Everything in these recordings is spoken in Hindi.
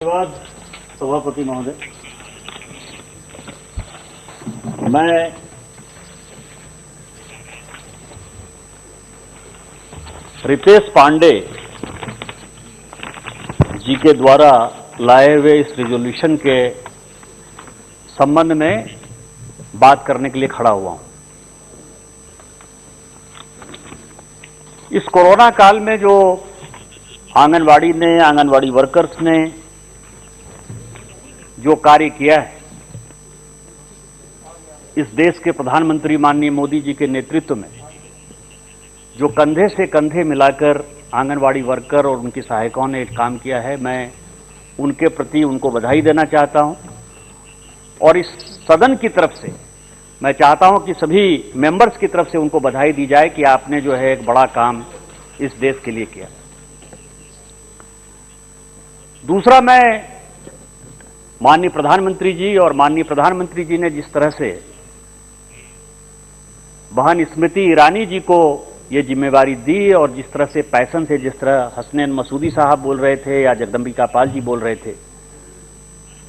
धन्यवाद सभापति महोदय। मैं रितेश पांडे जी के द्वारा लाए हुए इस रिजोल्यूशन के संबंध में बात करने के लिए खड़ा हुआ हूं। इस कोरोना काल में जो आंगनवाड़ी वर्कर्स ने जो कार्य किया है, इस देश के प्रधानमंत्री माननीय मोदी जी के नेतृत्व में जो कंधे से कंधे मिलाकर आंगनवाड़ी वर्कर और उनकी सहायिकाओं ने एक काम किया है, मैं उनके प्रति उनको बधाई देना चाहता हूं। और इस सदन की तरफ से मैं चाहता हूं कि सभी मेंबर्स की तरफ से उनको बधाई दी जाए कि आपने जो है एक बड़ा काम इस देश के लिए किया। दूसरा, मैं माननीय प्रधानमंत्री जी ने जिस तरह से बहन स्मृति ईरानी जी को ये जिम्मेवारी दी और जिस तरह से पैशन से, जिस तरह हसनैन मसूदी साहब बोल रहे थे या जगदम्बिका पाल जी बोल रहे थे,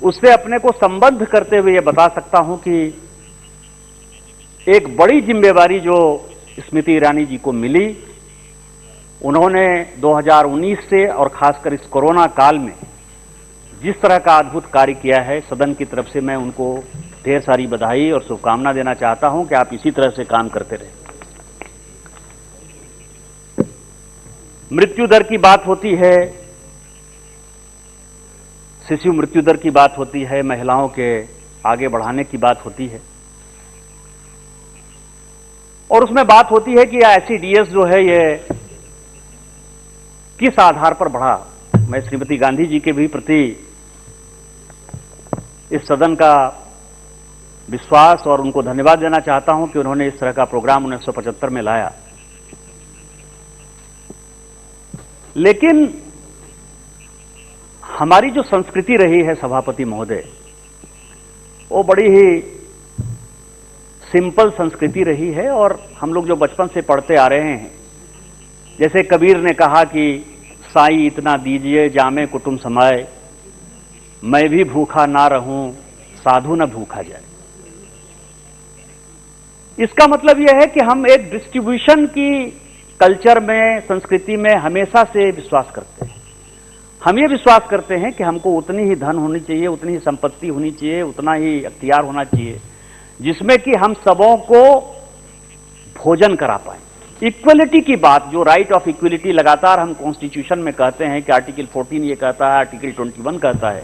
उससे अपने को संबद्ध करते हुए ये बता सकता हूं कि एक बड़ी जिम्मेवारी जो स्मृति ईरानी जी को मिली, उन्होंने 2019 से और खासकर इस कोरोना काल में जिस तरह का अद्भुत कार्य किया है, सदन की तरफ से मैं उनको ढेर सारी बधाई और शुभकामना देना चाहता हूं कि आप इसी तरह से काम करते रहें। मृत्यु दर की बात होती है, शिशु मृत्यु दर की बात होती है, महिलाओं के आगे बढ़ाने की बात होती है, और उसमें बात होती है कि एससीडीएस जो है ये किस आधार पर बढ़ा। मैं श्रीमती गांधी जी के भी प्रति इस सदन का विश्वास और उनको धन्यवाद देना चाहता हूं कि उन्होंने इस तरह का प्रोग्राम 1975 में लाया। लेकिन हमारी जो संस्कृति रही है सभापति महोदय, वो बड़ी ही सिंपल संस्कृति रही है, और हम लोग जो बचपन से पढ़ते आ रहे हैं, जैसे कबीर ने कहा कि साईं इतना दीजिए जामे कुटुम समाए, मैं भी भूखा ना रहूं साधु न भूखा जाए। इसका मतलब यह है कि हम एक डिस्ट्रीब्यूशन की कल्चर में, संस्कृति में हमेशा से विश्वास करते हैं। हम ये विश्वास करते हैं कि हमको उतनी ही धन होनी चाहिए, उतनी ही संपत्ति होनी चाहिए, उतना ही अख्तियार होना चाहिए जिसमें कि हम सबों को भोजन करा पाए। इक्वलिटी की बात, जो राइट ऑफ इक्वलिटी लगातार हम कॉन्स्टिट्यूशन में कहते हैं कि आर्टिकल 14 ये कहता है, आर्टिकल 21 कहता है।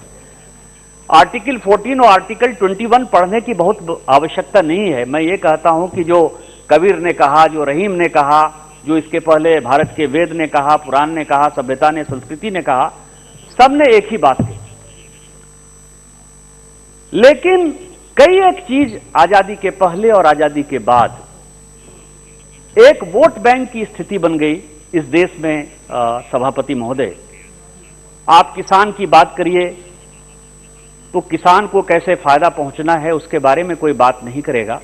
आर्टिकल 14 और आर्टिकल 21 पढ़ने की बहुत आवश्यकता नहीं है। मैं ये कहता हूं कि जो कबीर ने कहा, जो रहीम ने कहा, जो इसके पहले भारत के वेद ने कहा, पुराण ने कहा, सभ्यता ने, संस्कृति ने कहा, सबने एक ही बात कही। लेकिन कई एक चीज आजादी के पहले और आजादी के बाद एक वोट बैंक की स्थिति बन गई इस देश में। सभापति महोदय, आप किसान की बात करिए तो किसान को कैसे फायदा पहुंचना है उसके बारे में कोई बात नहीं करेगा।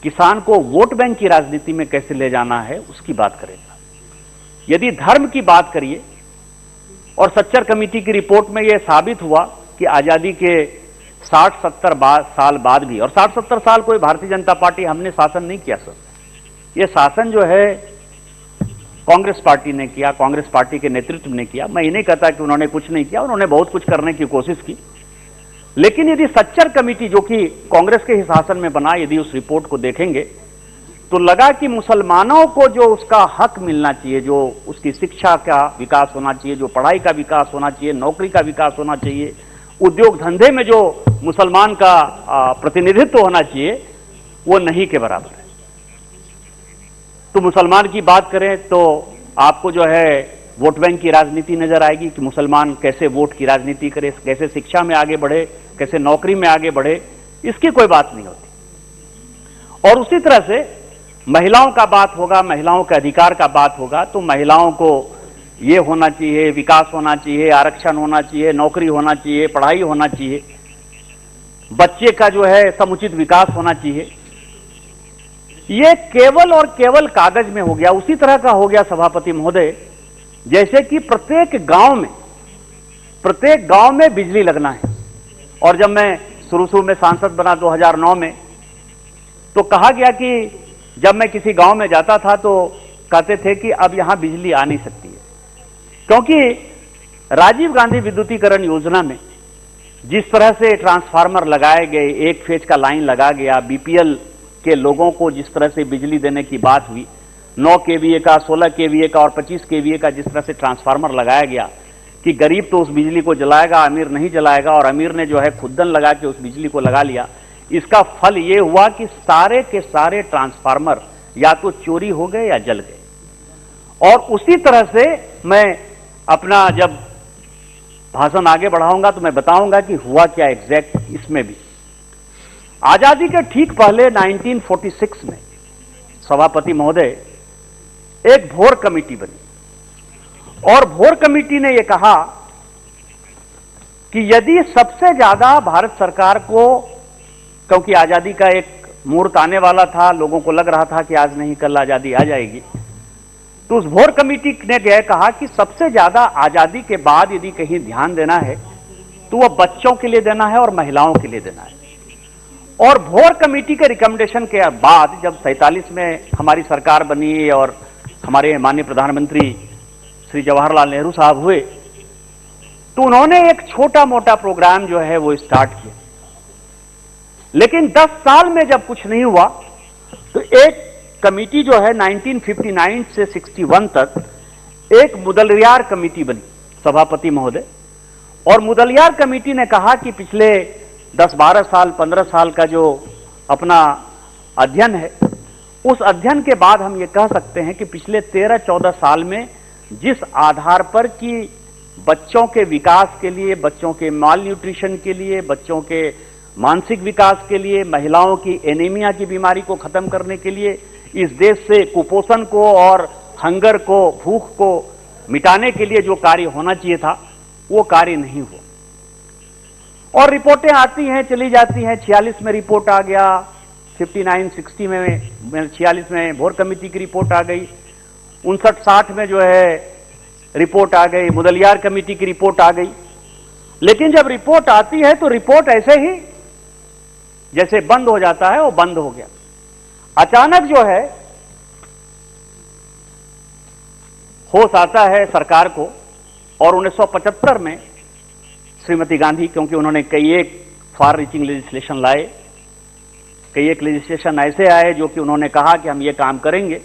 किसान को वोट बैंक की राजनीति में कैसे ले जाना है उसकी बात करेगा। यदि धर्म की बात करिए, और सच्चर कमेटी की रिपोर्ट में यह साबित हुआ कि आजादी के 60-70 साल बाद भी, और 60-70 साल कोई भारतीय जनता पार्टी हमने शासन नहीं किया सर, ये शासन जो है कांग्रेस पार्टी ने किया, कांग्रेस पार्टी के नेतृत्व ने किया। मैं ये नहीं कहता कि उन्होंने कुछ नहीं किया, उन्होंने बहुत कुछ करने की कोशिश की। लेकिन यदि सच्चर कमेटी जो कि कांग्रेस के ही शासन में बना, यदि उस रिपोर्ट को देखेंगे तो लगा कि मुसलमानों को जो उसका हक मिलना चाहिए, जो उसकी शिक्षा का विकास होना चाहिए, जो पढ़ाई का विकास होना चाहिए, नौकरी का विकास होना चाहिए, उद्योग धंधे में जो मुसलमान का प्रतिनिधित्व होना चाहिए, वो नहीं के बराबर है। तो मुसलमान की बात करें तो आपको जो है वोट बैंक की राजनीति नजर आएगी कि मुसलमान कैसे वोट की राजनीति करे, कैसे शिक्षा में आगे बढ़े, कैसे नौकरी में आगे बढ़े, इसकी कोई बात नहीं होती। और उसी तरह से महिलाओं का बात होगा, महिलाओं के अधिकार का बात होगा, तो महिलाओं को ये होना चाहिए, विकास होना चाहिए, आरक्षण होना चाहिए, नौकरी होना चाहिए, पढ़ाई होना चाहिए, बच्चे का जो है समुचित विकास होना चाहिए। ये केवल और केवल कागज में हो गया। उसी तरह का हो गया सभापति महोदय, जैसे कि प्रत्येक गांव में प्रत्येक गांव में बिजली लगना है। और जब मैं शुरू में सांसद बना 2009 में, तो कहा गया कि जब मैं किसी गांव में जाता था तो कहते थे कि अब यहां बिजली आ नहीं सकती है, क्योंकि राजीव गांधी विद्युतीकरण योजना में जिस तरह से ट्रांसफार्मर लगाए गए, एक फेज का लाइन लगा गया, बीपीएल के लोगों को जिस तरह से बिजली देने की बात हुई, 9 केवीए का, 16 केवीए का और 25 केवीए का जिस तरह से ट्रांसफार्मर लगाया गया कि गरीब तो उस बिजली को जलाएगा, अमीर नहीं जलाएगा, और अमीर ने जो है खुद्दन लगा के उस बिजली को लगा लिया। इसका फल ये हुआ कि सारे के सारे ट्रांसफार्मर या तो चोरी हो गए या जल गए। और उसी तरह से मैं अपना जब भाषण आगे बढ़ाऊंगा तो मैं बताऊंगा कि हुआ क्या एग्जैक्ट इसमें भी। आजादी के ठीक पहले 1946 में सभापति महोदय एक भोर कमेटी बनी, और भोर कमेटी ने यह कहा कि यदि सबसे ज्यादा भारत सरकार को, क्योंकि आजादी का एक मुहूर्त आने वाला था, लोगों को लग रहा था कि आज नहीं कल आजादी आ जाएगी, तो उस भोर कमेटी ने यह कहा कि सबसे ज्यादा आजादी के बाद यदि कहीं ध्यान देना है तो वह बच्चों के लिए देना है और महिलाओं के लिए देना है। और भोर कमेटी के रिकमेंडेशन के बाद जब 47 में हमारी सरकार बनी और हमारे माननीय प्रधानमंत्री श्री जवाहरलाल नेहरू साहब हुए, तो उन्होंने एक छोटा मोटा प्रोग्राम जो है वो स्टार्ट किया। लेकिन 10 साल में जब कुछ नहीं हुआ तो एक कमेटी जो है 1959 से 61 तक एक मुदलियार कमेटी बनी सभापति महोदय, और मुदलियार कमेटी ने कहा कि पिछले 10-12 साल 15 साल का जो अपना अध्ययन है, उस अध्ययन के बाद हम ये कह सकते हैं कि पिछले 13-14 साल में जिस आधार पर कि बच्चों के विकास के लिए, बच्चों के माल न्यूट्रिशन के लिए, बच्चों के मानसिक विकास के लिए, महिलाओं की एनीमिया की बीमारी को खत्म करने के लिए, इस देश से कुपोषण को और हंगर को, भूख को मिटाने के लिए जो कार्य होना चाहिए था वो कार्य नहीं हुआ। और रिपोर्टें आती हैं चली जाती हैं। 46 में रिपोर्ट आ गया, 59-60 में 46 में भोर कमेटी की रिपोर्ट आ गई, 59-60 में जो है रिपोर्ट आ गई, मुदलियार कमेटी की रिपोर्ट आ गई। लेकिन जब रिपोर्ट आती है तो रिपोर्ट ऐसे ही जैसे बंद हो जाता है, वो बंद हो गया। अचानक जो है होश आता है सरकार को, और 1975 में श्रीमती गांधी, क्योंकि उन्होंने कई एक फार रीचिंग लेजिस्लेशन लाए, कई एक लेजिस्लेशन ऐसे आए जो कि उन्होंने कहा कि हम ये काम करेंगे।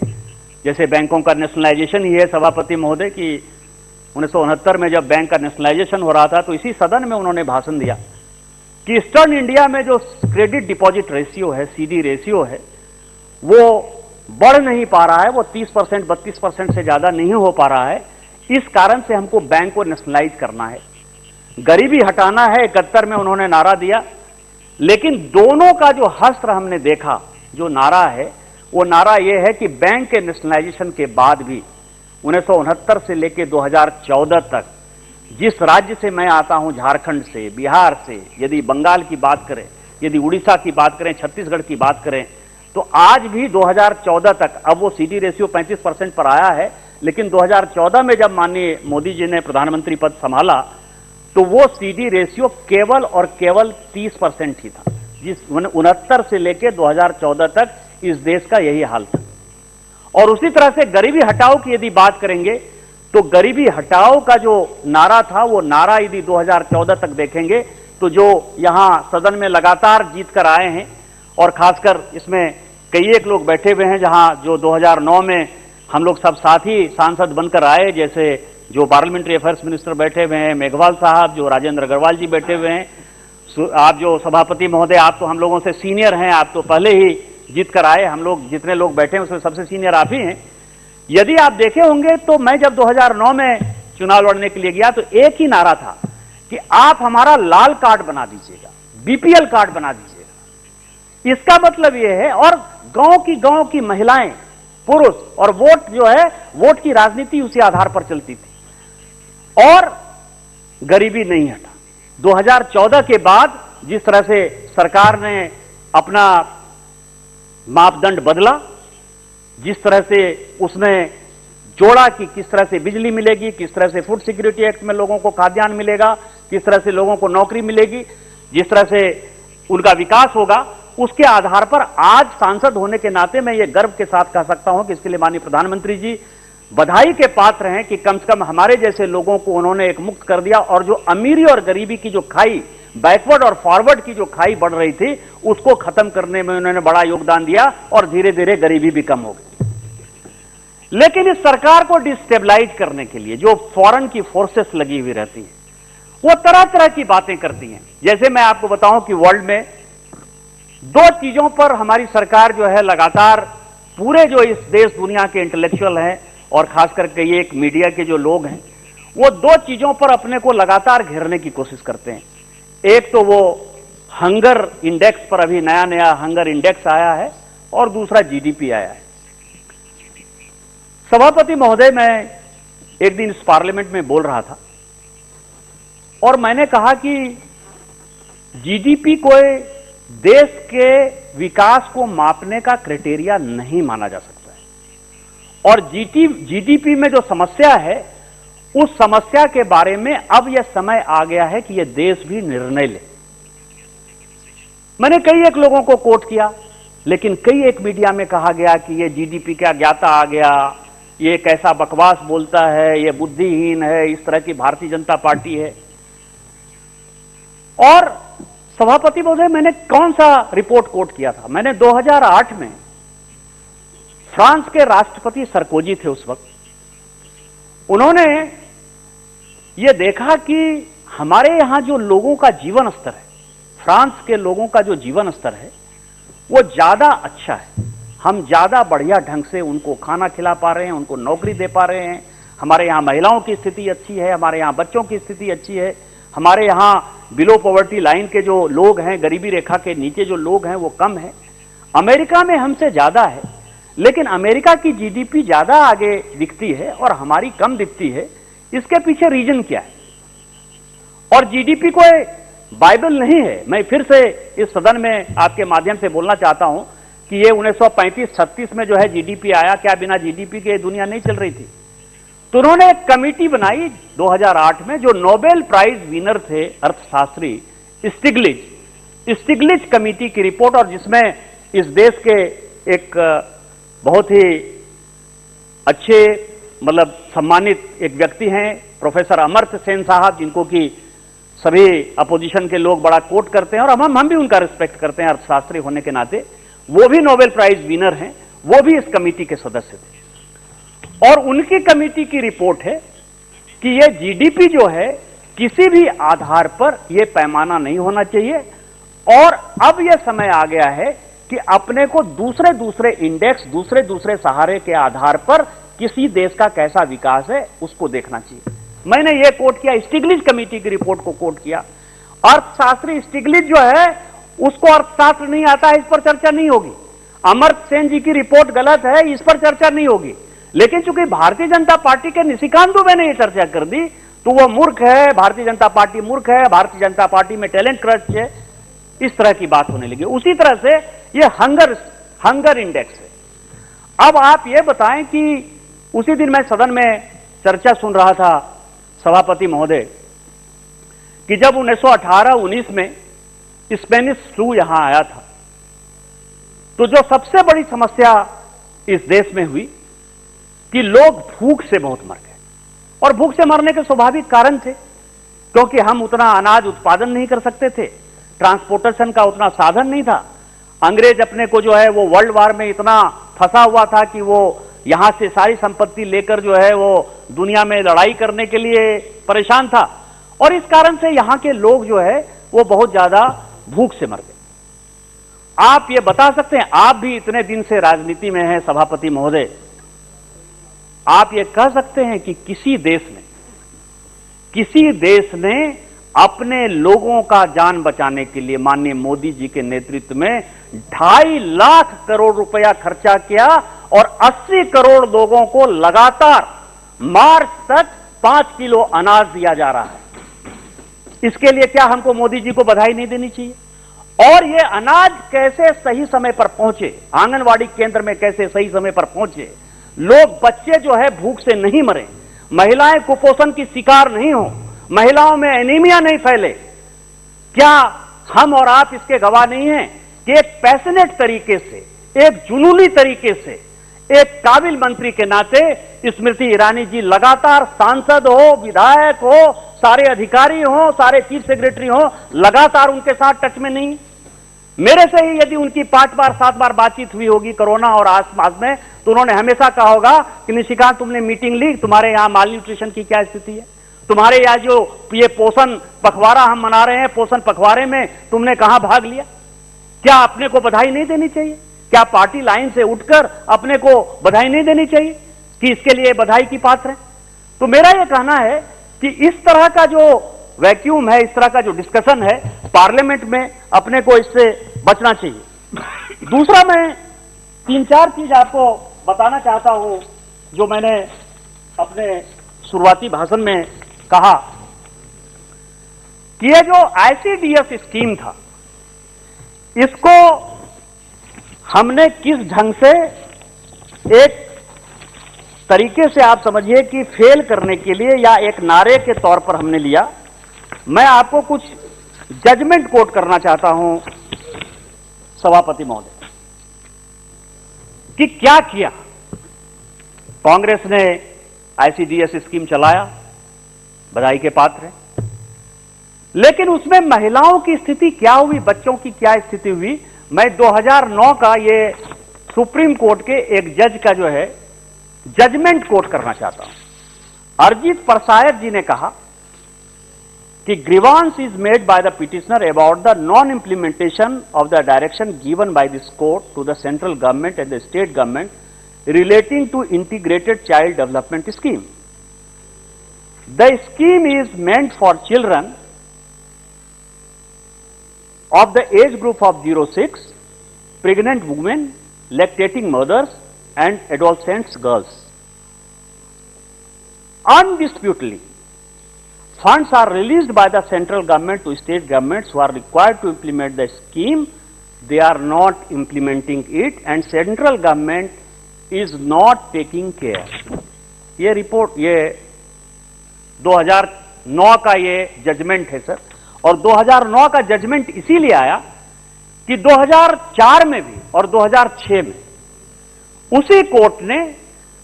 जैसे बैंकों का नेशनलाइजेशन ही है सभापति महोदय की 1969 में जब बैंक का नेशनलाइजेशन हो रहा था तो इसी सदन में उन्होंने भाषण दिया कि ईस्टर्न इंडिया में जो क्रेडिट डिपॉजिट रेशियो है, सीडी रेशियो है, वो बढ़ नहीं पा रहा है, वो 30% 32% से ज्यादा नहीं हो पा रहा है। इस कारण से हमको बैंक को नेशनलाइज करना है, गरीबी हटाना है। 71 में उन्होंने नारा दिया। लेकिन दोनों का जो हस्त्र हमने देखा, जो नारा है, वो नारा ये है कि बैंक के नेशनलाइजेशन के बाद भी 1969 से लेकर 2014 तक जिस राज्य से मैं आता हूं, झारखंड से, बिहार से, यदि बंगाल की बात करें, यदि उड़ीसा की बात करें, छत्तीसगढ़ की बात करें, तो आज भी 2014 तक, अब वो सीडी रेशियो 35% पर आया है, लेकिन 2014 में जब माननीय मोदी जी ने प्रधानमंत्री पद संभाला तो वो सीडी रेशियो केवल और केवल 30% ही था। जिस 69 से लेकर 2014 तक इस देश का यही हाल था। और उसी तरह से गरीबी हटाओ की यदि बात करेंगे तो गरीबी हटाओ का जो नारा था, वो नारा यदि 2014 तक देखेंगे तो जो यहां सदन में लगातार जीत कर आए हैं, और खासकर इसमें कई एक लोग बैठे हुए हैं जहां जो 2009 में हम लोग सब साथी सांसद बनकर आए, जैसे जो पार्लियामेंट्री अफेयर्स मिनिस्टर बैठे हुए हैं मेघवाल साहब, जो राजेंद्र अग्रवाल जी बैठे हुए हैं, आप जो सभापति महोदय, आप तो हम लोगों से सीनियर हैं, आप तो पहले ही जीत कर आए, हम लोग जितने लोग बैठे हैं उसमें सबसे सीनियर आप ही हैं। यदि आप देखे होंगे तो मैं जब 2009 में चुनाव लड़ने के लिए गया तो एक ही नारा था कि आप हमारा लाल कार्ड बना दीजिएगा, बीपीएल कार्ड बना दीजिएगा। इसका मतलब यह है, और गांव की महिलाएं, पुरुष और वोट जो है, वोट की राजनीति उसी आधार पर चलती थी, और गरीबी नहीं हटा। 2014 के बाद जिस तरह से सरकार ने अपना मापदंड बदला, जिस तरह से उसने जोड़ा कि किस तरह से बिजली मिलेगी, किस तरह से फूड सिक्योरिटी एक्ट में लोगों को खाद्यान्न मिलेगा, किस तरह से लोगों को नौकरी मिलेगी, जिस तरह से उनका विकास होगा, उसके आधार पर आज सांसद होने के नाते मैं ये गर्व के साथ कह सकता हूं कि इसके लिए माननीय प्रधानमंत्री जी बधाई के पात्र हैं कि कम से कम हमारे जैसे लोगों को उन्होंने एक मुक्त कर दिया और जो अमीरी और गरीबी की जो खाई, बैकवर्ड और फॉरवर्ड की जो खाई बढ़ रही थी, उसको खत्म करने में उन्होंने बड़ा योगदान दिया और धीरे धीरे गरीबी भी कम हो गई। लेकिन इस सरकार को डिस्टेबलाइज करने के लिए जो फॉरेन की फोर्सेस लगी हुई रहती हैं, वो तरह तरह की बातें करती हैं। जैसे मैं आपको बताऊं कि वर्ल्ड में दो चीजों पर हमारी सरकार जो है लगातार पूरे जो इस देश दुनिया के इंटेलेक्चुअल हैं और खास करके ये एक मीडिया के जो लोग हैं, वो दो चीजों पर अपने को लगातार घेरने की कोशिश करते हैं। एक तो वो हंगर इंडेक्स पर अभी नया नया हंगर इंडेक्स आया है और दूसरा जीडीपी आया है। सभापति महोदय, मैं एक दिन इस पार्लियामेंट में बोल रहा था और मैंने कहा कि जीडीपी कोई देश के विकास को मापने का क्राइटेरिया नहीं माना जा सकता है और जीडीपी में जो समस्या है, उस समस्या के बारे में अब यह समय आ गया है कि यह देश भी निर्णय ले। मैंने कई एक लोगों को कोट किया, लेकिन कई एक मीडिया में कहा गया कि यह जीडीपी का ज्ञाता आ गया, ये कैसा बकवास बोलता है, ये बुद्धिहीन है, इस तरह की भारतीय जनता पार्टी है। और सभापति महोदय, मैंने कौन सा रिपोर्ट कोट किया था? मैंने 2008 में फ्रांस के राष्ट्रपति सरकोजी थे उस वक्त, उन्होंने ये देखा कि हमारे यहां जो लोगों का जीवन स्तर है, फ्रांस के लोगों का जो जीवन स्तर है वो ज्यादा अच्छा है, हम ज्यादा बढ़िया ढंग से उनको खाना खिला पा रहे हैं, उनको नौकरी दे पा रहे हैं, हमारे यहां महिलाओं की स्थिति अच्छी है, हमारे यहां बच्चों की स्थिति अच्छी है, हमारे यहां बिलो पॉवर्टी लाइन के जो लोग हैं, गरीबी रेखा के नीचे जो लोग हैं वो कम है। अमेरिका में हमसे ज्यादा है, लेकिन अमेरिका की जीडीपी ज्यादा आगे दिखती है और हमारी कम दिखती है। इसके पीछे रीजन क्या है? और जीडीपी कोई बाइबल नहीं है। मैं फिर से इस सदन में आपके माध्यम से बोलना चाहता हूं कि ये 1935-36 में जो है जीडीपी आया, क्या बिना जीडीपी के दुनिया नहीं चल रही थी? तो उन्होंने एक कमेटी बनाई 2008 में, जो नोबेल प्राइज विनर थे अर्थशास्त्री स्टिग्लिच कमेटी की रिपोर्ट, और जिसमें इस देश के एक बहुत ही अच्छे मतलब सम्मानित एक व्यक्ति हैं प्रोफेसर अमर्त्य सेन साहब, जिनको कि सभी अपोजिशन के लोग बड़ा कोट करते हैं और हम भी उनका रिस्पेक्ट करते हैं अर्थशास्त्री होने के नाते। वो भी नोबेल प्राइज विनर हैं, वो भी इस कमेटी के सदस्य थे और उनकी कमेटी की रिपोर्ट है कि ये जीडीपी जो है किसी भी आधार पर यह पैमाना नहीं होना चाहिए और अब यह समय आ गया है कि अपने को दूसरे इंडेक्स, दूसरे सहारे के आधार पर किसी देश का कैसा विकास है उसको देखना चाहिए। मैंने यह कोट किया, स्टिग्लिच कमेटी की रिपोर्ट को कोट किया। अर्थशास्त्री स्टिग्लिच जो है उसको अर्थशास्त्र नहीं आता है, इस पर चर्चा नहीं होगी। अमर्त्य सेन जी की रिपोर्ट गलत है, इस पर चर्चा नहीं होगी। लेकिन चूंकि भारतीय जनता पार्टी के निशिकांत दुबे ने यह चर्चा कर दी तो वह मूर्ख है, भारतीय जनता पार्टी मूर्ख है, भारतीय जनता पार्टी में टैलेंट क्रश है, इस तरह की बात होने लगी। उसी तरह से यह हंगर इंडेक्स है। अब आप यह बताएं कि उसी दिन मैं सदन में चर्चा सुन रहा था सभापति महोदय कि जब 1918-19 में स्पेनिश फ्लू यहां आया था तो जो सबसे बड़ी समस्या इस देश में हुई कि लोग भूख से बहुत मर गए और भूख से मरने के स्वाभाविक कारण थे, क्योंकि हम उतना अनाज उत्पादन नहीं कर सकते थे, ट्रांसपोर्टेशन का उतना साधन नहीं था। अंग्रेज अपने को जो है वो वर्ल्ड वार में इतना फंसा हुआ था कि वो यहां से सारी संपत्ति लेकर जो है वो दुनिया में लड़ाई करने के लिए परेशान था और इस कारण से यहां के लोग जो है वो बहुत ज्यादा भूख से मर गए। आप ये बता सकते हैं, आप भी इतने दिन से राजनीति में हैं सभापति महोदय, आप ये कह सकते हैं कि किसी देश ने अपने लोगों का जान बचाने के लिए माननीय मोदी जी के नेतृत्व में 2.5 लाख करोड़ रुपया खर्चा किया और 80 करोड़ लोगों को लगातार मार्च तक 5 किलो अनाज दिया जा रहा है। इसके लिए क्या हमको मोदी जी को बधाई नहीं देनी चाहिए? और ये अनाज कैसे सही समय पर पहुंचे, आंगनवाड़ी केंद्र में कैसे सही समय पर पहुंचे, लोग, बच्चे जो है भूख से नहीं मरे, महिलाएं कुपोषण की शिकार नहीं हो, महिलाओं में एनीमिया नहीं फैले। क्या हम और आप इसके गवाह नहीं हैं कि एक पैशनेट तरीके से, एक जुनूनी तरीके से, एक काबिल मंत्री के नाते स्मृति ईरानी जी लगातार सांसद हो, विधायक हो, सारे अधिकारी हो, सारे चीफ सेक्रेटरी हो, लगातार उनके साथ टच में नहीं। मेरे से ही यदि उनकी 5 बार 7 बार बातचीत हुई होगी कोरोना और आसपास में, तो उन्होंने हमेशा कहा होगा कि निशिकांत, तुमने मीटिंग ली, तुम्हारे यहां माल न्यूट्रिशन की क्या स्थिति है, तुम्हारे यहां जो ये पोषण पखवाड़ा हम मना रहे हैं, पोषण पखवाड़े में तुमने कहां भाग लिया? क्या अपने को बधाई नहीं देनी चाहिए? क्या पार्टी लाइन से उठकर अपने को बधाई नहीं देनी चाहिए कि इसके लिए बधाई की पात्र है? तो मेरा यह कहना है कि इस तरह का जो वैक्यूम है, इस तरह का जो डिस्कशन है पार्लियामेंट में, अपने को इससे बचना चाहिए। दूसरा, मैं 3-4 चीज आपको बताना चाहता हूं जो मैंने अपने शुरुआती भाषण में कहा कि यह जो आईसीडीएस स्कीम था, इसको हमने किस ढंग से, एक तरीके से आप समझिए कि फेल करने के लिए या एक नारे के तौर पर हमने लिया। मैं आपको कुछ जजमेंट कोट करना चाहता हूं सभापति महोदय कि क्या किया। कांग्रेस ने आईसीडीएस स्कीम चलाया, बधाई के पात्र है, लेकिन उसमें महिलाओं की स्थिति क्या हुई, बच्चों की क्या स्थिति हुई? मैं 2009 का ये सुप्रीम कोर्ट के एक जज का जो है जजमेंट कोट करना चाहता हूं। अरिजीत परसायत जी ने कहा कि grievance is made by the petitioner about the non implementation of the direction given by this court to the central government and the state government relating to integrated child development scheme. The scheme is meant for children of the age group of 0-6, pregnant women, lactating mothers and adolescent girls. Undisputedly, funds are released by the central government to state governments who are required to implement the scheme. They are not implementing it and central government is not taking care. ये रिपोर्ट, ये 2009 का ये जजमेंट है सर। और 2009 का जजमेंट इसीलिए आया कि 2004 में भी और 2006 में उसी कोर्ट ने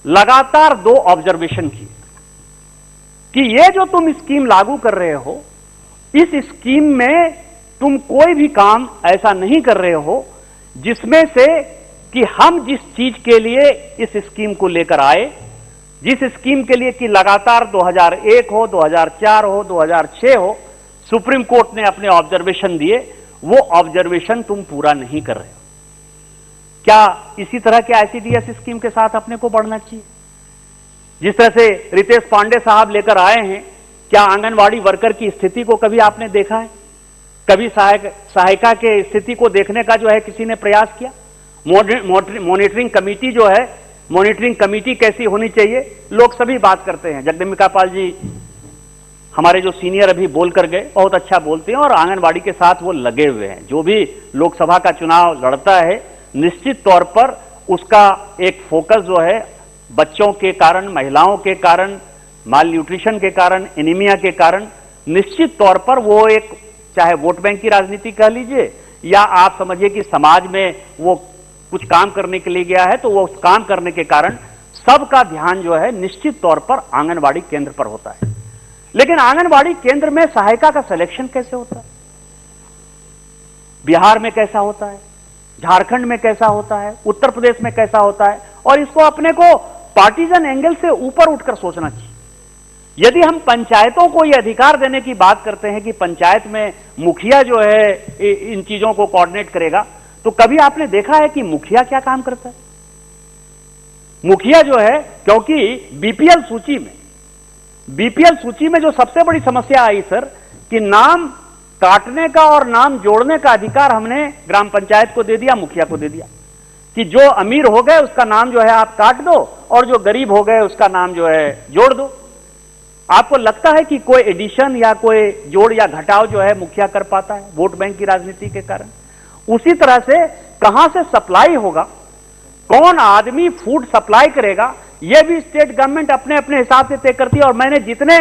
लगातार 2 ऑब्जर्वेशन की कि ये जो तुम स्कीम लागू कर रहे हो, इस स्कीम में तुम कोई भी काम ऐसा नहीं कर रहे हो जिसमें से कि हम जिस चीज के लिए इस स्कीम को लेकर आए, जिस स्कीम के लिए कि लगातार 2001 हो, 2004 हो, 2006 हो, सुप्रीम कोर्ट ने अपने ऑब्जर्वेशन दिए, वो ऑब्जर्वेशन तुम पूरा नहीं कर रहे हो। क्या इसी तरह के आईसीडीएस स्कीम के साथ अपने को बढ़ना चाहिए? जिस तरह से रितेश पांडे साहब लेकर आए हैं, क्या आंगनवाड़ी वर्कर की स्थिति को कभी आपने देखा है? कभी सहायिका के स्थिति को देखने का जो है किसी ने प्रयास किया? मॉनिटरिंग कमेटी जो है, मॉनिटरिंग कमेटी कैसी होनी चाहिए, लोग सभी बात करते हैं। जगदम्बिका पाल जी हमारे जो सीनियर अभी बोल कर गए, बहुत अच्छा बोलते हैं और आंगनवाड़ी के साथ वो लगे हुए हैं। जो भी लोकसभा का चुनाव लड़ता है, निश्चित तौर पर उसका एक फोकस जो है बच्चों के कारण, महिलाओं के कारण, माल न्यूट्रिशन के कारण, एनीमिया के कारण, निश्चित तौर पर वो एक, चाहे वोट बैंक की राजनीति कह लीजिए या आप समझिए कि समाज में वो कुछ काम करने के लिए गया है, तो वो उस काम करने के कारण सबका ध्यान जो है निश्चित तौर पर आंगनवाड़ी केंद्र पर होता है। लेकिन आंगनवाड़ी केंद्र में सहायिका का सिलेक्शन कैसे होता है? बिहार में कैसा होता है, झारखंड में कैसा होता है, उत्तर प्रदेश में कैसा होता है? और इसको अपने को पार्टीजन एंगल से ऊपर उठकर सोचना चाहिए। यदि हम पंचायतों को यह अधिकार देने की बात करते हैं कि पंचायत में मुखिया जो है इन चीजों को कोऑर्डिनेट करेगा, तो कभी आपने देखा है कि मुखिया क्या काम करता है? मुखिया जो है, क्योंकि बीपीएल सूची में जो सबसे बड़ी समस्या आई सर, कि नाम काटने का और नाम जोड़ने का अधिकार हमने ग्राम पंचायत को दे दिया, मुखिया को दे दिया, कि जो अमीर हो गए उसका नाम जो है आप काट दो और जो गरीब हो गए उसका नाम जो है जोड़ दो। आपको लगता है कि कोई एडिशन या कोई जोड़ या घटाव जो है मुखिया कर पाता है वोट बैंक की राजनीति के कारण? उसी तरह से कहां से सप्लाई होगा, कौन आदमी फूड सप्लाई करेगा, यह भी स्टेट गवर्नमेंट अपने अपने हिसाब से तय करती है। और मैंने जितने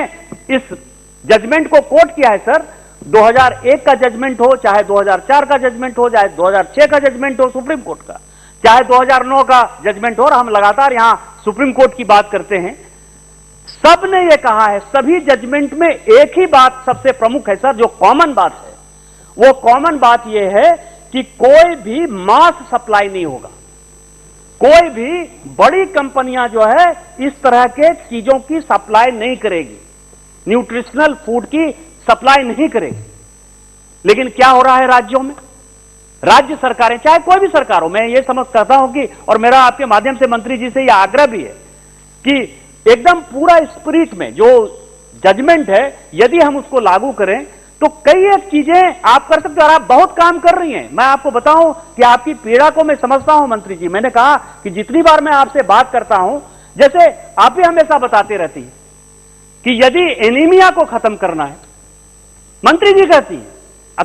इस जजमेंट को कोट किया है सर, 2001 का जजमेंट हो, चाहे 2004 का जजमेंट हो, चाहे 2006 का जजमेंट हो सुप्रीम कोर्ट का, चाहे 2009 का जजमेंट हो, और हम लगातार यहां सुप्रीम कोर्ट की बात करते हैं, सब ने यह कहा है, सभी जजमेंट में एक ही बात सबसे प्रमुख है सर, जो कॉमन बात है, वो कॉमन बात यह है कि कोई भी मास सप्लाई नहीं होगा। कोई भी बड़ी कंपनियां जो है इस तरह के चीजों की सप्लाई नहीं करेगी, न्यूट्रिशनल फूड की सप्लाई नहीं करेगी। लेकिन क्या हो रहा है राज्यों में, राज्य सरकारें, चाहे कोई भी सरकार हो, मैं ये समझ करता हूं कि, और मेरा आपके माध्यम से मंत्री जी से यह आग्रह भी है कि एकदम पूरा स्पिरिट में जो जजमेंट है, यदि हम उसको लागू करें तो कई एक चीजें आप कर सकते हो। और आप बहुत काम कर रही हैं, मैं आपको बताऊं कि आपकी पीड़ा को मैं समझता हूं मंत्री जी। मैंने कहा कि जितनी बार मैं आपसे बात करता हूं, जैसे आप भी हमेशा बताते रहती हैं कि यदि एनीमिया को खत्म करना है, मंत्री जी कहती हैं,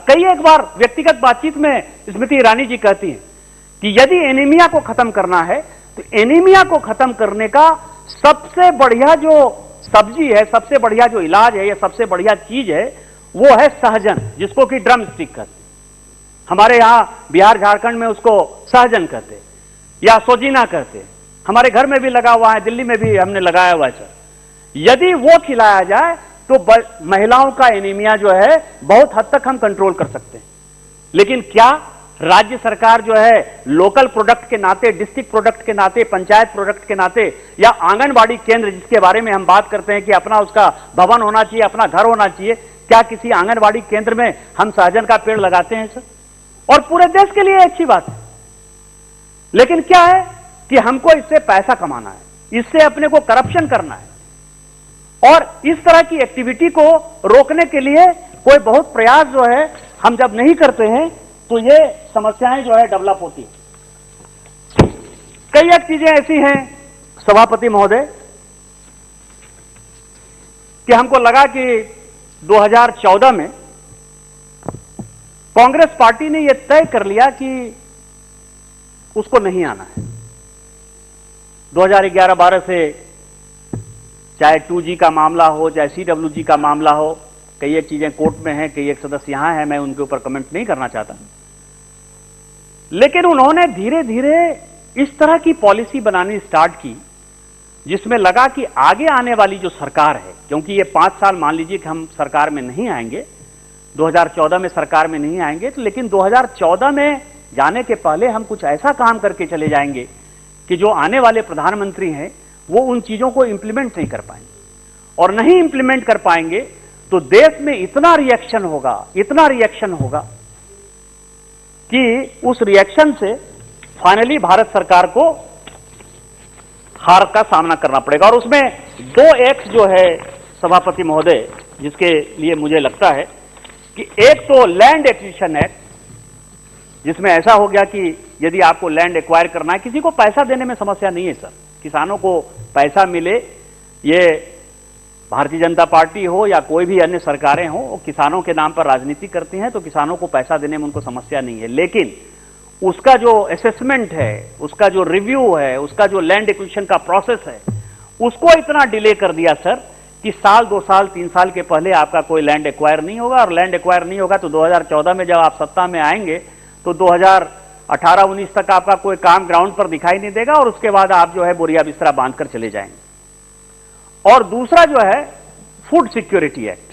कई एक बार व्यक्तिगत बातचीत में स्मृति ईरानी जी कहती हैं कि यदि एनीमिया को खत्म करना है तो एनीमिया को खत्म करने का सबसे बढ़िया जो सब्जी है, सबसे बढ़िया जो इलाज है, या सबसे बढ़िया चीज है, वो है सहजन, जिसको कि ड्रम स्टिक कहते। हमारे यहां बिहार झारखंड में उसको सहजन कहते या सोजीना कहते। हमारे घर में भी लगा हुआ है, दिल्ली में भी हमने लगाया हुआ है सर। यदि वो खिलाया जाए तो महिलाओं का एनीमिया जो है बहुत हद तक हम कंट्रोल कर सकते हैं। लेकिन क्या राज्य सरकार जो है लोकल प्रोडक्ट के नाते, डिस्ट्रिक्ट प्रोडक्ट के नाते, पंचायत प्रोडक्ट के नाते, या आंगनबाड़ी केंद्र जिसके बारे में हम बात करते हैं कि अपना उसका भवन होना चाहिए, अपना घर होना चाहिए, क्या किसी आंगनबाड़ी केंद्र में हम सहजन का पेड़ लगाते हैं सर? और पूरे देश के लिए अच्छी बात है। लेकिन क्या है कि हमको इससे पैसा कमाना है, इससे अपने को करप्शन करना है, और इस तरह की एक्टिविटी को रोकने के लिए कोई बहुत प्रयास जो है हम जब नहीं करते हैं तो ये समस्याएं जो है डेवलप होती है। कई एक चीजें ऐसी हैं सभापति महोदय कि हमको लगा कि 2014 में कांग्रेस पार्टी ने यह तय कर लिया कि उसको नहीं आना है। 2011-12 से चाहे 2G का मामला हो, चाहे CWG का मामला हो, कई एक चीजें कोर्ट में हैं, कई एक सदस्य यहां हैं, मैं उनके ऊपर कमेंट नहीं करना चाहता। लेकिन उन्होंने धीरे धीरे इस तरह की पॉलिसी बनानी स्टार्ट की जिसमें लगा कि आगे आने वाली जो सरकार है, क्योंकि ये 5 साल मान लीजिए कि हम सरकार में नहीं आएंगे, 2014 में सरकार में नहीं आएंगे, तो लेकिन 2014 में जाने के पहले हम कुछ ऐसा काम करके चले जाएंगे कि जो आने वाले प्रधानमंत्री हैं वो उन चीजों को इंप्लीमेंट नहीं कर पाएंगे, और नहीं इंप्लीमेंट कर पाएंगे तो देश में इतना रिएक्शन होगा कि उस रिएक्शन से फाइनली भारत सरकार को हार का सामना करना पड़ेगा। और उसमें 2 एक्ट जो है सभापति महोदय, जिसके लिए मुझे लगता है कि एक तो लैंड एक्विजिशन एक्ट, जिसमें ऐसा हो गया कि यदि आपको लैंड एक्वायर करना है, किसी को पैसा देने में समस्या नहीं है सर, किसानों को पैसा मिले, ये भारतीय जनता पार्टी हो या कोई भी अन्य सरकारें हो, वो किसानों के नाम पर राजनीति करती हैं, तो किसानों को पैसा देने में उनको समस्या नहीं है। लेकिन उसका जो असेसमेंट है, उसका जो रिव्यू है, उसका जो लैंड एक्विजिशन का प्रोसेस है, उसको इतना डिले कर दिया सर कि साल, 2 साल, 3 साल के पहले आपका कोई लैंड एक्वायर नहीं होगा। और लैंड एक्वायर नहीं होगा तो 2014 में जब आप सत्ता में आएंगे तो 2018-19 तक आपका कोई काम ग्राउंड पर दिखाई नहीं देगा, और उसके बाद आप जो है बोरिया बिस्तरा बांधकर चले जाएंगे। और दूसरा जो है फूड सिक्योरिटी एक्ट,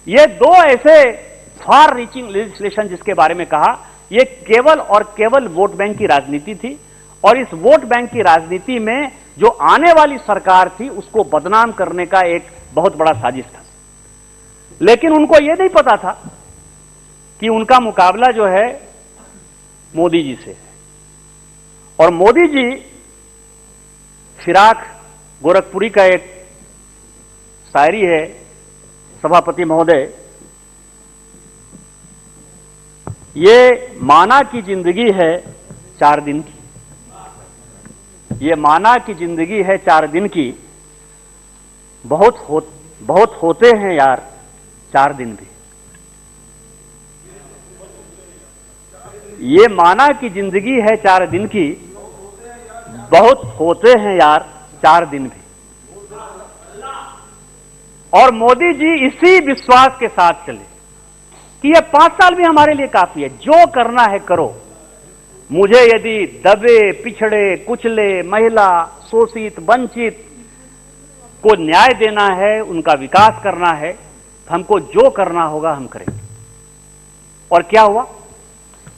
ये 2 ऐसे फार रीचिंग लेजिस्लेशन जिसके बारे में कहा, ये केवल और केवल वोट बैंक की राजनीति थी, और इस वोट बैंक की राजनीति में जो आने वाली सरकार थी उसको बदनाम करने का एक बहुत बड़ा साजिश था। लेकिन उनको यह नहीं पता था कि उनका मुकाबला जो है मोदी जी से है, और मोदी जी, फिराक गोरखपुरी का एक शायरी है सभापति महोदय, ये माना की जिंदगी है 4 दिन की, ये माना की जिंदगी है 4 दिन की, बहुत होते हैं यार 4 दिन भी। ये माना की जिंदगी है 4 दिन की, बहुत होते हैं यार 4 दिन भी। और मोदी जी इसी विश्वास के साथ चले कि ये 5 साल भी हमारे लिए काफी है, जो करना है करो। मुझे यदि दबे, पिछड़े, कुचले, महिला, शोषित, वंचित को न्याय देना है, उनका विकास करना है, तो हमको जो करना होगा हम करेंगे। और क्या हुआ?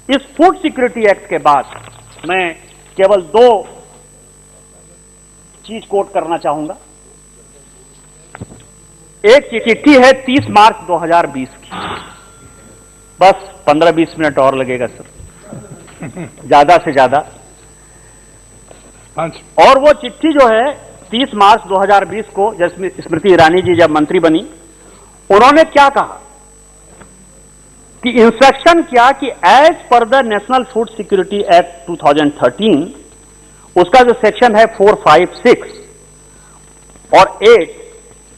इस फूड सिक्योरिटी एक्ट के बाद मैं केवल 2 चीज कोट करना चाहूंगा। एक चिट्ठी है 30 मार्च 2020 की, बस 15-20 मिनट और लगेगा सर, ज्यादा से ज्यादा। और वो चिट्ठी जो है 30 मार्च 2020 को, जब स्मृति ईरानी जी जब मंत्री बनी, उन्होंने क्या कहा कि इंस्ट्रक्शन किया कि as per the National Food Security Act 2013, उसका जो सेक्शन है 4, 5, 6 और 8,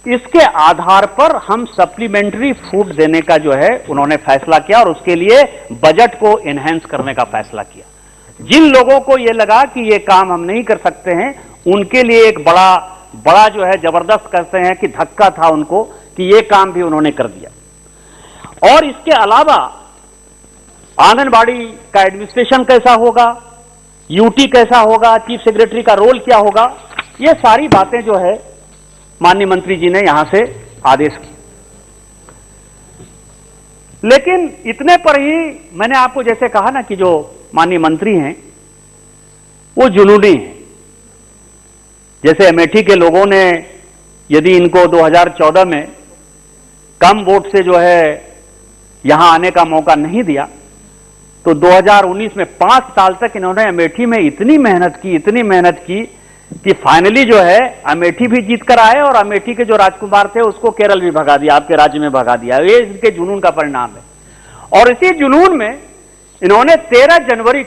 इसके आधार पर हम सप्लीमेंट्री फूड देने का जो है उन्होंने फैसला किया और उसके लिए बजट को एनहेंस करने का फैसला किया। जिन लोगों को यह लगा कि यह काम हम नहीं कर सकते हैं, उनके लिए एक बड़ा जो है जबरदस्त कहते हैं कि धक्का था उनको, कि यह काम भी उन्होंने कर दिया। और इसके अलावा आंगनबाड़ी का एडमिनिस्ट्रेशन कैसा होगा, यूटी कैसा होगा, चीफ सेक्रेटरी का रोल क्या होगा, यह सारी बातें जो है माननीय मंत्री जी ने यहां से आदेश किया। लेकिन इतने पर ही मैंने आपको जैसे कहा ना कि जो माननीय मंत्री हैं वो जुनूनी हैं। जैसे अमेठी के लोगों ने यदि इनको 2014 में कम वोट से जो है यहां आने का मौका नहीं दिया, तो 2019 में 5 साल तक इन्होंने अमेठी में इतनी मेहनत की कि फाइनली जो है अमेठी भी जीत कर आए और अमेठी के जो राजकुमार थे उसको केरल भी भगा दिया, आपके राज्य में भगा दिया। ये इनके जुनून का परिणाम है। और इसी जुनून में इन्होंने 13 जनवरी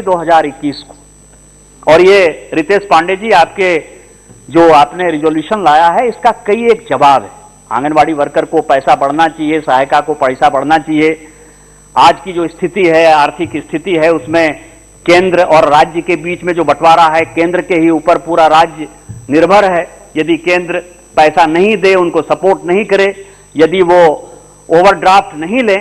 2021 को, और ये रितेश पांडे जी आपके जो आपने रिजोल्यूशन लाया है, इसका कई एक जवाब है। आंगनबाड़ी वर्कर को पैसा बढ़ना चाहिए, सहायिका को पैसा बढ़ना चाहिए। आज की जो स्थिति है, आर्थिक स्थिति है, उसमें केंद्र और राज्य के बीच में जो बंटवारा है, केंद्र के ही ऊपर पूरा राज्य निर्भर है। यदि केंद्र पैसा नहीं दे, उनको सपोर्ट नहीं करे, यदि वो ओवरड्राफ्ट नहीं ले,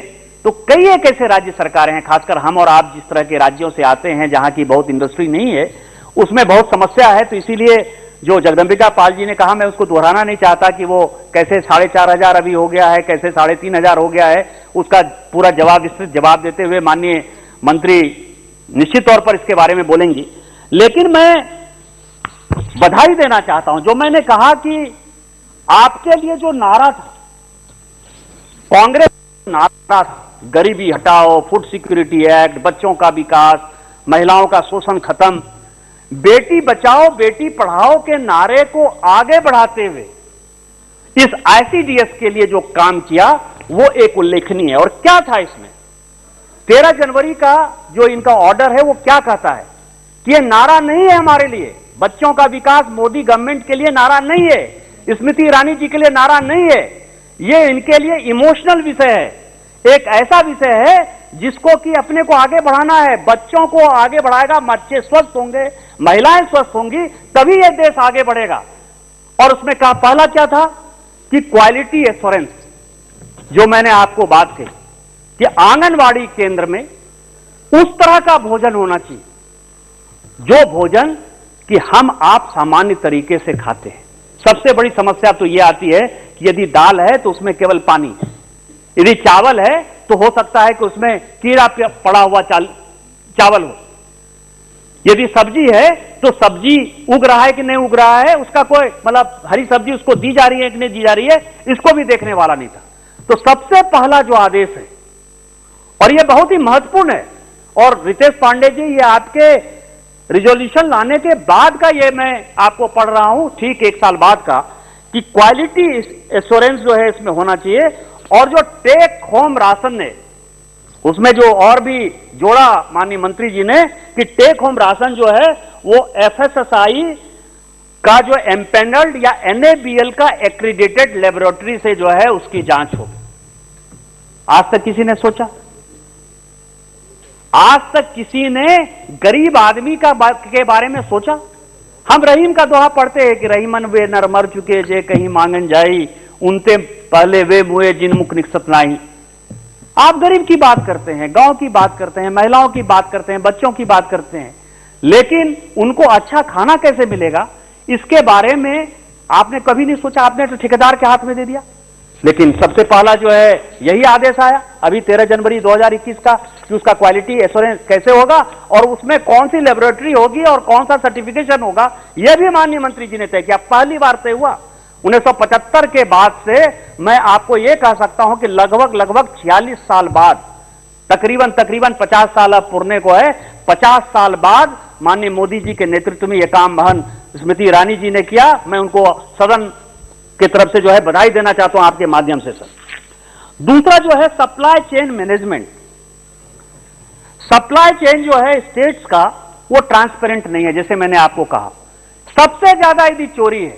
तो कई एक ऐसे राज्य सरकारें हैं, खासकर हम और आप जिस तरह के राज्यों से आते हैं जहां की बहुत इंडस्ट्री नहीं है, उसमें बहुत समस्या है। तो इसीलिए जो जगदंबिका पाल जी ने कहा, मैं उसको दोहराना नहीं चाहता कि वो कैसे 4,500 अभी हो गया है, कैसे 3,500 हो गया है, उसका पूरा विस्तृत जवाब देते हुए माननीय मंत्री निश्चित तौर पर इसके बारे में बोलेंगी। लेकिन मैं बधाई देना चाहता हूं, जो मैंने कहा कि आपके लिए जो नारा था, कांग्रेस नारा था, गरीबी हटाओ, फूड सिक्योरिटी एक्ट, बच्चों का विकास, महिलाओं का शोषण खत्म, बेटी बचाओ बेटी पढ़ाओ के नारे को आगे बढ़ाते हुए इस आईसीडीएस के लिए जो काम किया वो एक उल्लेखनीय है। और क्या था इसमें? 13 जनवरी का जो इनका ऑर्डर है वो क्या कहता है कि ये नारा नहीं है हमारे लिए, बच्चों का विकास मोदी गवर्नमेंट के लिए नारा नहीं है, स्मृति ईरानी जी के लिए नारा नहीं है, ये इनके लिए इमोशनल विषय है, एक ऐसा विषय है जिसको कि अपने को आगे बढ़ाना है, बच्चों को आगे बढ़ाएगा, बच्चे स्वस्थ होंगे, महिलाएं स्वस्थ होंगी, तभी ये देश आगे बढ़ेगा। और उसमें कहा, पहला क्या था कि क्वालिटी एश्योरेंस, जो मैंने आपको बात कही कि आंगनवाड़ी केंद्र में उस तरह का भोजन होना चाहिए जो भोजन कि हम आप सामान्य तरीके से खाते हैं। सबसे बड़ी समस्या तो यह आती है कि यदि दाल है तो उसमें केवल पानी, यदि चावल है तो हो सकता है कि उसमें कीड़ा पड़ा हुआ चावल हो, यदि सब्जी है तो सब्जी उग रहा है कि नहीं उग रहा है, उसका कोई मतलब हरी सब्जी उसको दी जा रही है कि नहीं दी जा रही है, इसको भी देखने वाला नहीं था। तो सबसे पहला जो आदेश है, और यह बहुत ही महत्वपूर्ण है, और रितेश पांडे जी ये आपके रिजोल्यूशन लाने के बाद का ये मैं आपको पढ़ रहा हूं, ठीक 1 साल बाद का, कि क्वालिटी एश्योरेंस जो है इसमें होना चाहिए। और जो टेक होम राशन है उसमें जो और भी जोड़ा माननीय मंत्री जी ने कि टेक होम राशन जो है वो एफएसएसआई का जो एम्पेनल्ड या एनएबीएल का एक्रीडेटेड लेबोरेटरी से जो है उसकी जांच होगी। आज तक किसी ने सोचा? आज तक किसी ने गरीब आदमी के बारे में सोचा? हम रहीम का दोहा पढ़ते हैं कि रहीमन वे नर मर चुके जे कहीं मांगन जाई, उनते पहले वे मुए जिन मुख निकसत नाही। आप गरीब की बात करते हैं, गांव की बात करते हैं, महिलाओं की बात करते हैं, बच्चों की बात करते हैं, लेकिन उनको अच्छा खाना कैसे मिलेगा इसके बारे में आपने कभी नहीं सोचा। आपने तो ठेकेदार के हाथ में दे दिया। लेकिन सबसे पहला जो है यही आदेश आया अभी 13 जनवरी 2021 का कि उसका क्वालिटी एश्योरेंस कैसे होगा और उसमें कौन सी लेबोरेटरी होगी और कौन सा सर्टिफिकेशन होगा, यह भी माननीय मंत्री जी ने तय किया। पहली बार तय हुआ 1975 के बाद से। मैं आपको यह कह सकता हूं कि लगभग 46 साल बाद, तकरीबन 50 साल अब पुरने को है, 50 साल बाद माननीय मोदी जी के नेतृत्व में यह काम बहन स्मृति ईरानी जी ने किया। मैं उनको सदन की तरफ से जो है बधाई देना चाहता हूं आपके माध्यम से सर। दूसरा जो है supply chain management. Supply chain जो है स्टेट्स का वो ट्रांसपेरेंट नहीं है। जैसे मैंने आपको कहा, सबसे ज्यादा यदि चोरी है,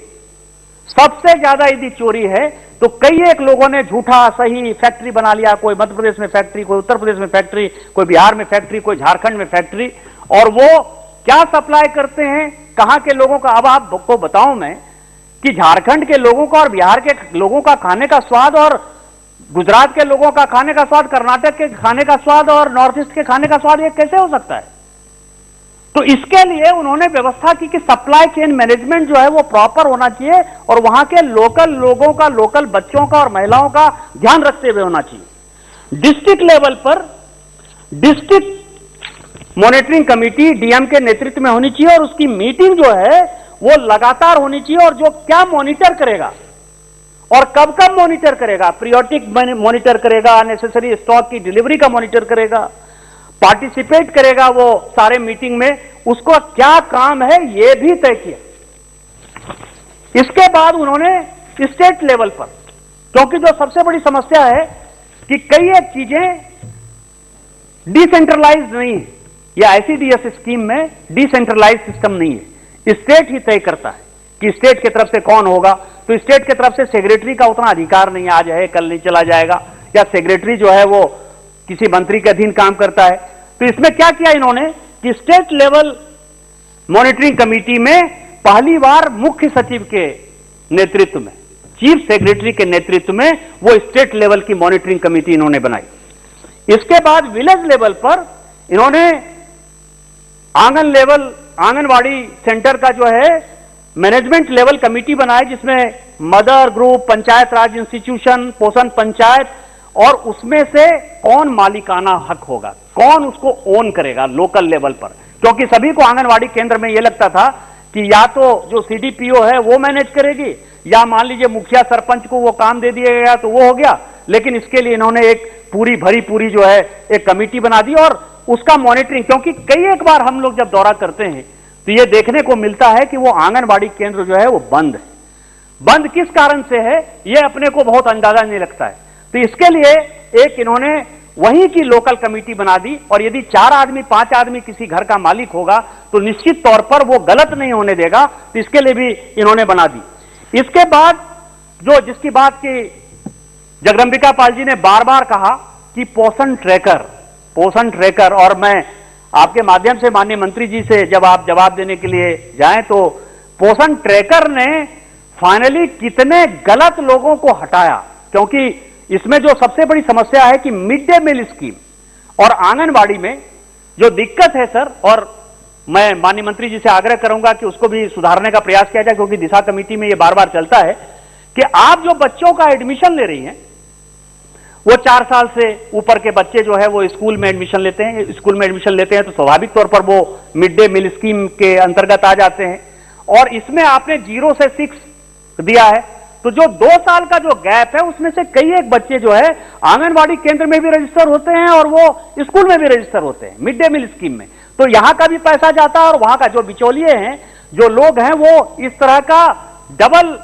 सबसे ज्यादा यदि चोरी है तो कई एक लोगों ने झूठा सही फैक्ट्री बना लिया। कोई मध्य प्रदेश में फैक्ट्री, कोई उत्तर प्रदेश में फैक्ट्री, कोई बिहार में फैक्ट्री, कोई झारखंड में फैक्ट्री, और वो क्या सप्लाई करते हैं कहां के लोगों का। अब आपको बताऊं मैं कि झारखंड के लोगों का और बिहार के लोगों का खाने का स्वाद और गुजरात के लोगों का खाने का स्वाद, कर्नाटक के खाने का स्वाद और नॉर्थ ईस्ट के खाने का स्वाद ये कैसे हो सकता है। तो इसके लिए उन्होंने व्यवस्था की कि सप्लाई चेन मैनेजमेंट जो है वो प्रॉपर होना चाहिए और वहां के लोकल लोगों का, लोकल बच्चों का और महिलाओं का ध्यान रखते हुए होना चाहिए। डिस्ट्रिक्ट लेवल पर डिस्ट्रिक्ट मॉनिटरिंग कमेटी डीएम के नेतृत्व में होनी चाहिए और उसकी मीटिंग जो है वो लगातार होनी चाहिए। और जो क्या मॉनिटर करेगा और कब कब मॉनिटर करेगा, पीरियोडिक मॉनिटर करेगा, नेसेसरी स्टॉक की डिलीवरी का मॉनिटर करेगा, पार्टिसिपेट करेगा वो सारे मीटिंग में, उसको क्या काम है यह भी तय किया। इसके बाद उन्होंने स्टेट लेवल पर, क्योंकि जो सबसे बड़ी समस्या है कि कई एक चीजें डिसेंट्रलाइज नहीं है, या आईसीडीएस स्कीम में डिसेंट्रलाइज सिस्टम नहीं है, स्टेट ही तय करता है कि स्टेट की तरफ से कौन होगा। तो स्टेट की तरफ से सेक्रेटरी का उतना अधिकार नहीं, आज है कल नहीं चला जाएगा, या सेक्रेटरी जो है वो किसी मंत्री के अधीन काम करता है। तो इसमें क्या किया इन्होंने कि स्टेट लेवल मॉनिटरिंग कमेटी में पहली बार मुख्य सचिव के नेतृत्व में, चीफ सेक्रेटरी के नेतृत्व में वो स्टेट लेवल की मॉनिटरिंग कमेटी इन्होंने बनाई। इसके बाद विलेज लेवल पर इन्होंने आंगनवाड़ी सेंटर का जो है मैनेजमेंट लेवल कमेटी बनाई, जिसमें मदर ग्रुप, पंचायत राज इंस्टीट्यूशन, पोषण पंचायत, और उसमें से कौन मालिकाना हक होगा, कौन उसको ओन करेगा लोकल लेवल पर। क्योंकि सभी को आंगनवाड़ी केंद्र में यह लगता था कि या तो जो सीडीपीओ है वो मैनेज करेगी, या मान लीजिए मुखिया सरपंच को वो काम दे दिया गया तो वो हो गया। लेकिन इसके लिए इन्होंने एक पूरी जो है एक कमेटी बना दी और उसका मॉनिटरिंग, क्योंकि कई एक बार हम लोग जब दौरा करते हैं तो ये देखने को मिलता है कि वो आंगनबाड़ी केंद्र जो है वो बंद है। बंद किस कारण से है ये अपने को बहुत अंदाजा नहीं लगता है। तो इसके लिए एक इन्होंने वहीं की लोकल कमेटी बना दी, और यदि 4 आदमी 5 आदमी किसी घर का मालिक होगा तो निश्चित तौर पर वो गलत नहीं होने देगा। तो इसके लिए भी इन्होंने बना दी। इसके बाद जो जिसकी बात की जगदंबिका पाल जी ने बार बार कहा कि पोषण ट्रैकर, और मैं आपके माध्यम से माननीय मंत्री जी से जब आप जवाब देने के लिए जाएं तो पोषण ट्रैकर ने फाइनली कितने गलत लोगों को हटाया। क्योंकि इसमें जो सबसे बड़ी समस्या है कि मिड डे मील स्कीम और आंगनबाड़ी में जो दिक्कत है सर, और मैं माननीय मंत्री जी से आग्रह करूंगा कि उसको भी सुधारने का प्रयास किया जाए, क्योंकि दिशा कमेटी में यह बार बार चलता है कि आप जो बच्चों का एडमिशन ले रही हैं वो 4 साल से ऊपर के बच्चे जो है वो स्कूल में एडमिशन लेते हैं, तो स्वाभाविक तौर पर वो मिड डे मील स्कीम के अंतर्गत आ जाते हैं। और इसमें आपने 0 से 6 दिया है, तो जो 2 साल का जो गैप है उसमें से कई एक बच्चे जो है आंगनबाड़ी केंद्र में भी रजिस्टर होते हैं और वो स्कूल में भी रजिस्टर होते हैं मिड डे मील स्कीम में। तो यहां का भी पैसा जाता है और वहां का जो बिचौलिए हैं, जो लोग हैं, वो इस तरह का डबल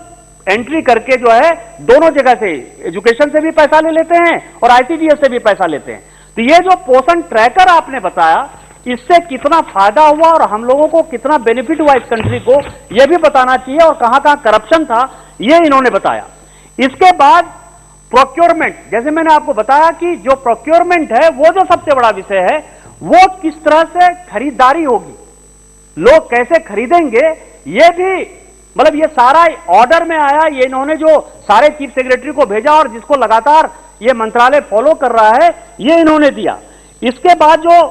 एंट्री करके जो है दोनों जगह से, एजुकेशन से भी पैसा ले लेते हैं और आईसीडीएस से भी पैसा लेते हैं। तो ये जो पोषण ट्रैकर आपने बताया, इससे कितना फायदा हुआ और हम लोगों को कितना बेनिफिट हुआ इस कंट्री को, यह भी बताना चाहिए, और कहां कहां करप्शन था ये इन्होंने बताया। इसके बाद प्रोक्योरमेंट, जैसे मैंने आपको बताया कि जो प्रोक्योरमेंट है वो जो सबसे बड़ा विषय है, वो किस तरह से खरीदारी होगी, लोग कैसे खरीदेंगे, ये भी मतलब ये सारा ऑर्डर में आया। ये इन्होंने जो सारे चीफ सेक्रेटरी को भेजा और जिसको लगातार ये मंत्रालय फॉलो कर रहा है, ये इन्होंने दिया। इसके बाद जो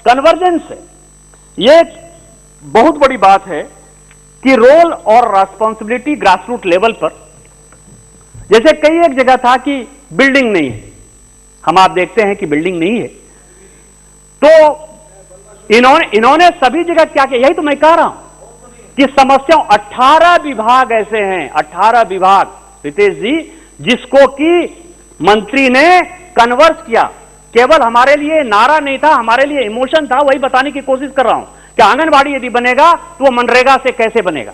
कन्वर्जेंस है, ये बहुत बड़ी बात है कि रोल और रिस्पॉन्सिबिलिटी ग्रासरूट लेवल पर, जैसे कई एक जगह था कि बिल्डिंग नहीं है, हम आप देखते हैं कि बिल्डिंग नहीं है, तो इन्होंने सभी जगह क्या किया, यही तो मैं कह रहा हूं कि समस्याओं 18 विभाग ऐसे हैं, 18 विभाग रितेश जी, जिसको कि मंत्री ने कन्वर्स किया। केवल हमारे लिए नारा नहीं था, हमारे लिए इमोशन था, वही बताने की कोशिश कर रहा हूं कि आंगनबाड़ी यदि बनेगा तो वो मनरेगा से कैसे बनेगा,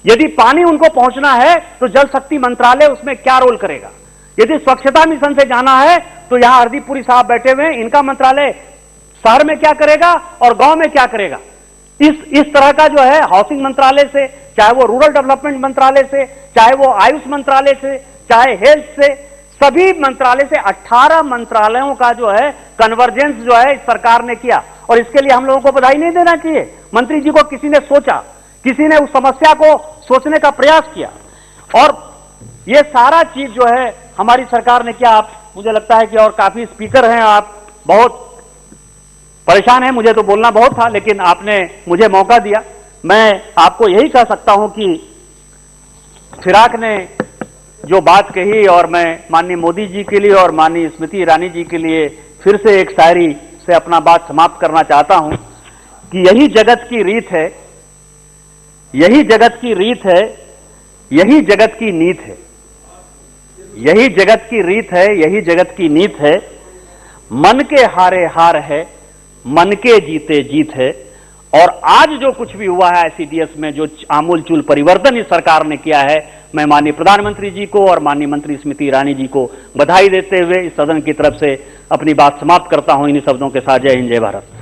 यदि पानी उनको पहुंचना है तो जल शक्ति मंत्रालय उसमें क्या रोल करेगा, यदि स्वच्छता मिशन से जाना है तो यहां हरदीप पुरी साहब बैठे हुए हैं, इनका मंत्रालय शहर में क्या करेगा और गांव में क्या करेगा। इस तरह का जो है हाउसिंग मंत्रालय से, चाहे वो रूरल डेवलपमेंट मंत्रालय से, चाहे वो आयुष मंत्रालय से, चाहे हेल्थ से, सभी मंत्रालय से 18 मंत्रालयों का जो है कन्वर्जेंस जो है इस सरकार ने किया। और इसके लिए हम लोगों को बधाई नहीं देना चाहिए, मंत्री जी को किसी ने सोचा, किसी ने उस समस्या को सोचने का प्रयास किया, और ये सारा चीज जो है हमारी सरकार ने किया। आप, मुझे लगता है कि और काफी स्पीकर हैं, आप बहुत परेशान हैं, मुझे तो बोलना बहुत था, लेकिन आपने मुझे मौका दिया। मैं आपको यही कह सकता हूं कि फिराक ने जो बात कही, और मैं माननीय मोदी जी के लिए और माननीय स्मृति ईरानी जी के लिए फिर से एक शायरी से अपना बात समाप्त करना चाहता हूं कि यही जगत की रीत है, यही जगत की रीत है, यही जगत की नीत है, यही जगत की रीत है, यही जगत की नीत है, मन के हारे हार है, मन के जीते जीत है। और आज जो कुछ भी हुआ है आईसीडीएस में, जो आमूलचूल परिवर्तन इस सरकार ने किया है, मैं माननीय प्रधानमंत्री जी को और माननीय मंत्री स्मृति ईरानी जी को बधाई देते हुए इस सदन की तरफ से अपनी बात समाप्त करता हूं इन्हीं शब्दों के साथ। जय हिंद, जय भारत।